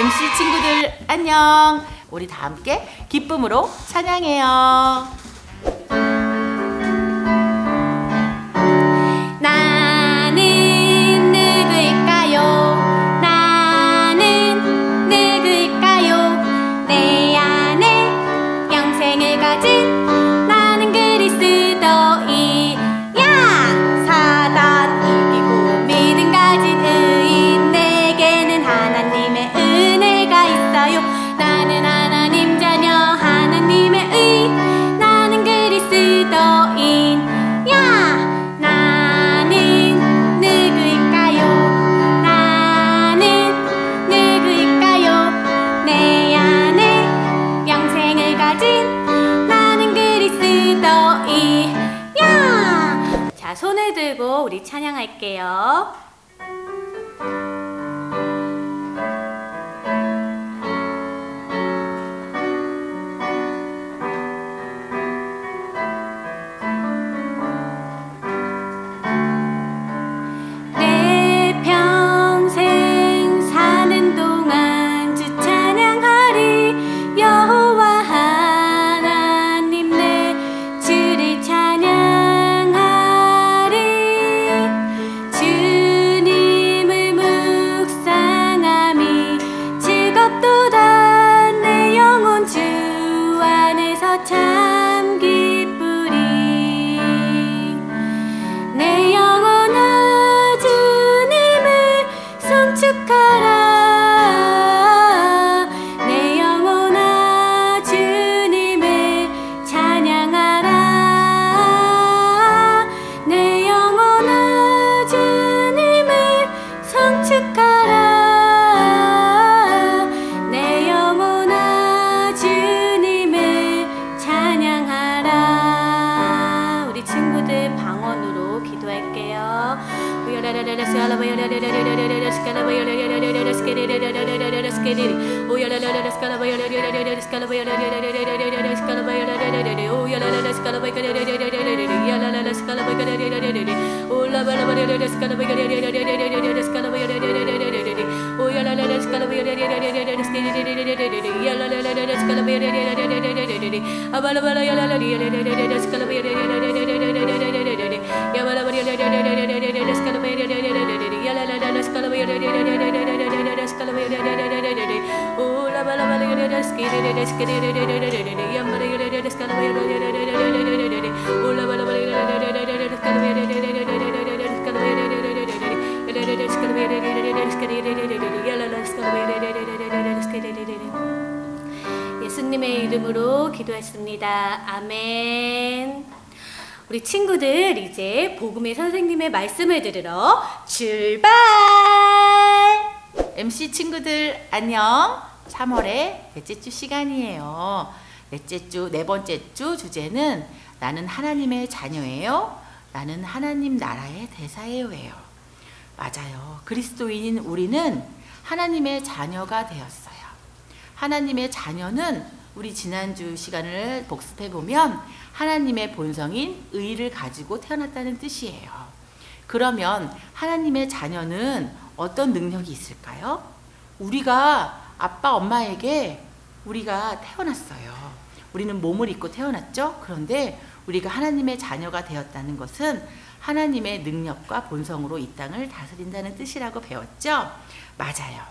MC 친구들 안녕. 우리 다 함께 기쁨으로 찬양해요. 손을 들고 우리 찬양할게요. 내 평생 사는 동안 주 찬양하리. 여호와 하나님 내 주를 찬양. 참 기쁘리. 내 영혼아 주님을 송축하라. 내 영혼아 주님을 찬양하라. 내 영혼아 주님을 송축하라. 내 영혼아 주님을 찬양하라. 우리 친구들 방언으로 기도할게요. 예수님의 이름으로 기도했습니다. 아멘. 우리 친구들 이제 복음의 선생님의 말씀을 들으러 출발! MC 친구들 안녕. 3월의 넷째 주 시간이에요. 넷째 주, 네 번째 주 주제는 나는 하나님의 자녀예요. 나는 하나님 나라의 대사예요예요. 맞아요. 그리스도인인 우리는 하나님의 자녀가 되었어요. 하나님의 자녀는 우리 지난주 시간을 복습해 보면 하나님의 본성인 의를 가지고 태어났다는 뜻이에요. 그러면 하나님의 자녀는 어떤 능력이 있을까요? 우리가 아빠 엄마에게 우리가 태어났어요. 우리는 몸을 입고 태어났죠. 그런데 우리가 하나님의 자녀가 되었다는 것은 하나님의 능력과 본성으로 이 땅을 다스린다는 뜻이라고 배웠죠. 맞아요.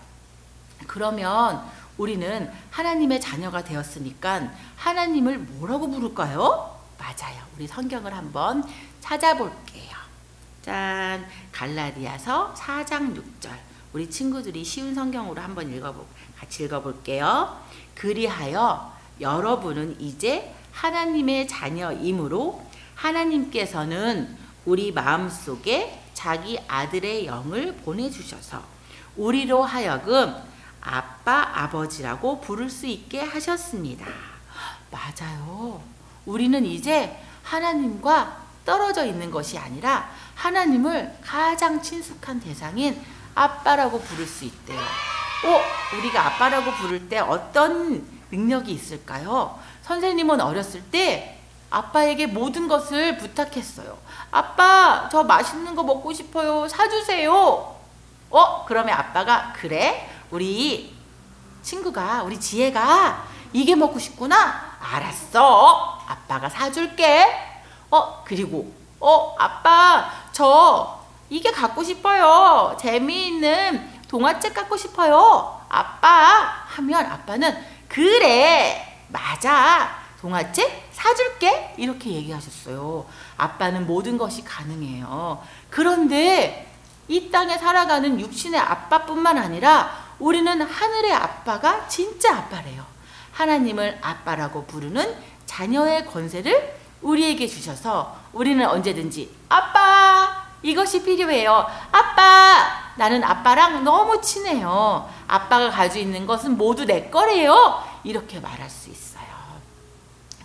그러면 우리는 하나님의 자녀가 되었으니까 하나님을 뭐라고 부를까요? 맞아요. 우리 성경을 한번 찾아볼게요. 짠, 갈라디아서 4장 6절. 우리 친구들이 쉬운 성경으로 한번 같이 읽어볼게요. 그리하여 여러분은 이제 하나님의 자녀이므로 하나님께서는 우리 마음속에 자기 아들의 영을 보내주셔서 우리로 하여금 아빠, 아버지라고 부를 수 있게 하셨습니다. 맞아요. 우리는 이제 하나님과 떨어져 있는 것이 아니라 하나님을 가장 친숙한 대상인 아빠라고 부를 수 있대요. 우리가 아빠라고 부를 때 어떤 능력이 있을까요? 선생님은 어렸을 때 아빠에게 모든 것을 부탁했어요. 아빠, 저 맛있는 거 먹고 싶어요. 사주세요. 그러면 아빠가 그래? 우리 친구가, 우리 지혜가 이게 먹고 싶구나? 알았어. 아빠가 사줄게. 그리고 아빠 저 이게 갖고 싶어요. 재미있는 동화책 갖고 싶어요. 아빠 하면 아빠는 그래 맞아 동화책 사줄게 이렇게 얘기하셨어요. 아빠는 모든 것이 가능해요. 그런데 이 땅에 살아가는 육신의 아빠뿐만 아니라 우리는 하늘의 아빠가 진짜 아빠래요. 하나님을 아빠라고 부르는 자녀의 권세를 우리에게 주셔서 우리는 언제든지 아빠 이것이 필요해요. 아빠 나는 아빠랑 너무 친해요. 아빠가 가지고 있는 것은 모두 내 거래요. 이렇게 말할 수 있어요.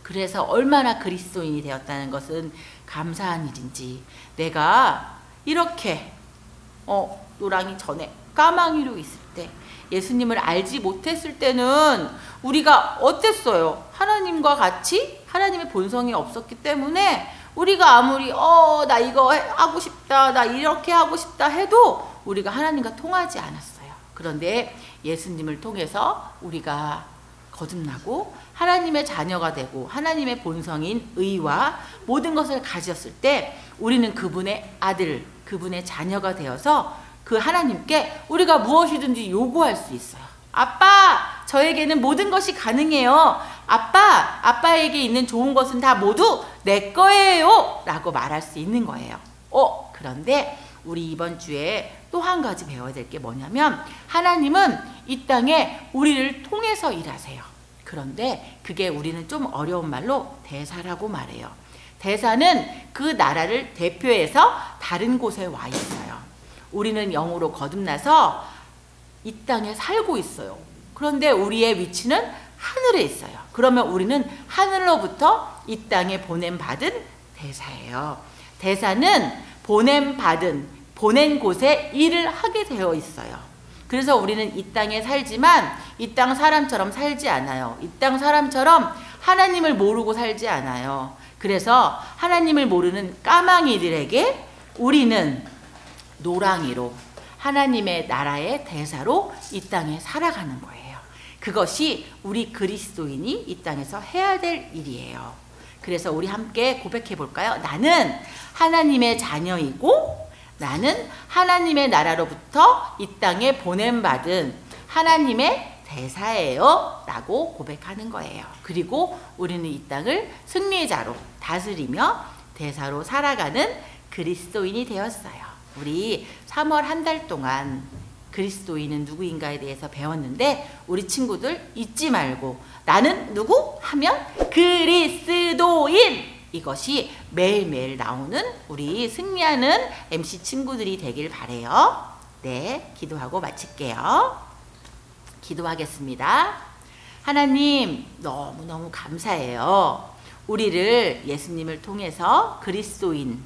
그래서 얼마나 그리스도인이 되었다는 것은 감사한 일인지, 내가 이렇게 노랑이 전에 까망이로 있을 때 예수님을 알지 못했을 때는 우리가 어땠어요? 하나님과 같이 하나님의 본성이 없었기 때문에 우리가 아무리 나 이거 하고 싶다, 나 이렇게 하고 싶다 해도 우리가 하나님과 통하지 않았어요. 그런데 예수님을 통해서 우리가 거듭나고 하나님의 자녀가 되고 하나님의 본성인 의와 모든 것을 가졌을 때 우리는 그분의 아들, 그분의 자녀가 되어서 그 하나님께 우리가 무엇이든지 요구할 수 있어요. 아빠, 저에게는 모든 것이 가능해요. 아빠에게 있는 좋은 것은 다 모두 내 거예요. 라고 말할 수 있는 거예요. 그런데 우리 이번 주에 또 한 가지 배워야 될 게 뭐냐면, 하나님은 이 땅에 우리를 통해서 일하세요. 그런데 그게 우리는 좀 어려운 말로 대사라고 말해요. 대사는 그 나라를 대표해서 다른 곳에 와 있어요. 우리는 영으로 거듭나서 이 땅에 살고 있어요. 그런데 우리의 위치는 하늘에 있어요. 그러면 우리는 하늘로부터 이 땅에 보냄받은 대사예요. 대사는 보낸 곳에 일을 하게 되어 있어요. 그래서 우리는 이 땅에 살지만 이 땅 사람처럼 살지 않아요. 이 땅 사람처럼 하나님을 모르고 살지 않아요. 그래서 하나님을 모르는 까망이들에게 우리는 노랑이로 하나님의 나라의 대사로 이 땅에 살아가는 거예요. 그것이 우리 그리스도인이 이 땅에서 해야 될 일이에요. 그래서 우리 함께 고백해 볼까요? 나는 하나님의 자녀이고 나는 하나님의 나라로부터 이 땅에 보냄받은 하나님의 대사예요 라고 고백하는 거예요. 그리고 우리는 이 땅을 승리자로 다스리며 대사로 살아가는 그리스도인이 되었어요. 우리 3월 한 달 동안 그리스도인은 누구인가에 대해서 배웠는데 우리 친구들 잊지 말고 나는 누구? 하면 그리스도인! 이것이 매일매일 나오는 우리 승리하는 MC 친구들이 되길 바래요. 네, 기도하고 마칠게요. 기도하겠습니다. 하나님 너무너무 감사해요. 우리를 예수님을 통해서 그리스도인,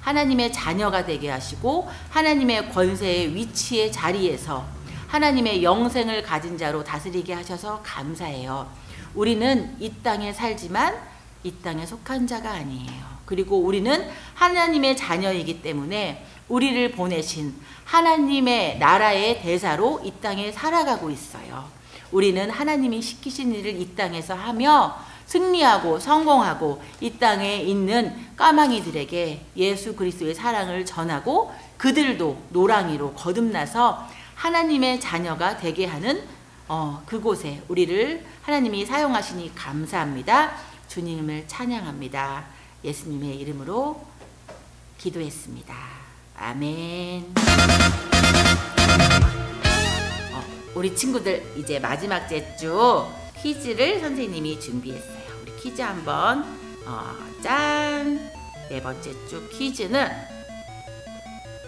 하나님의 자녀가 되게 하시고 하나님의 권세의 위치의 자리에서 하나님의 영생을 가진 자로 다스리게 하셔서 감사해요. 우리는 이 땅에 살지만 이 땅에 속한 자가 아니에요. 그리고 우리는 하나님의 자녀이기 때문에 우리를 보내신 하나님의 나라의 대사로 이 땅에 살아가고 있어요. 우리는 하나님이 시키신 일을 이 땅에서 하며 승리하고 성공하고 이 땅에 있는 까망이들에게 예수 그리스도의 사랑을 전하고 그들도 노랑이로 거듭나서 하나님의 자녀가 되게 하는 그곳에 우리를 하나님이 사용하시니 감사합니다. 주님을 찬양합니다. 예수님의 이름으로 기도했습니다. 아멘. 우리 친구들 이제 마지막 제주 퀴즈를 선생님이 준비했어요. 우리 퀴즈 한번 짠! 네 번째 주 퀴즈는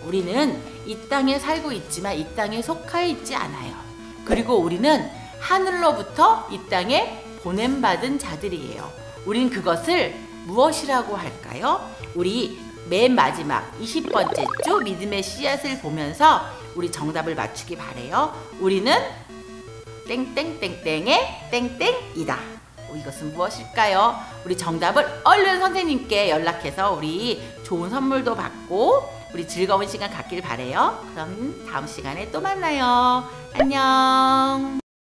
우리는 이 땅에 살고 있지만 이 땅에 속하여 있지 않아요. 그리고 우리는 하늘로부터 이 땅에 보냄받은 자들이에요. 우린 그것을 무엇이라고 할까요? 우리 맨 마지막 20번째 주 믿음의 씨앗을 보면서 우리 정답을 맞추기 바래요. 우리는 땡땡땡땡의 땡땡이다. 이것은 무엇일까요? 우리 정답을 얼른 선생님께 연락해서 우리 좋은 선물도 받고 우리 즐거운 시간 갖길 바래요. 그럼 다음 시간에 또 만나요. 안녕.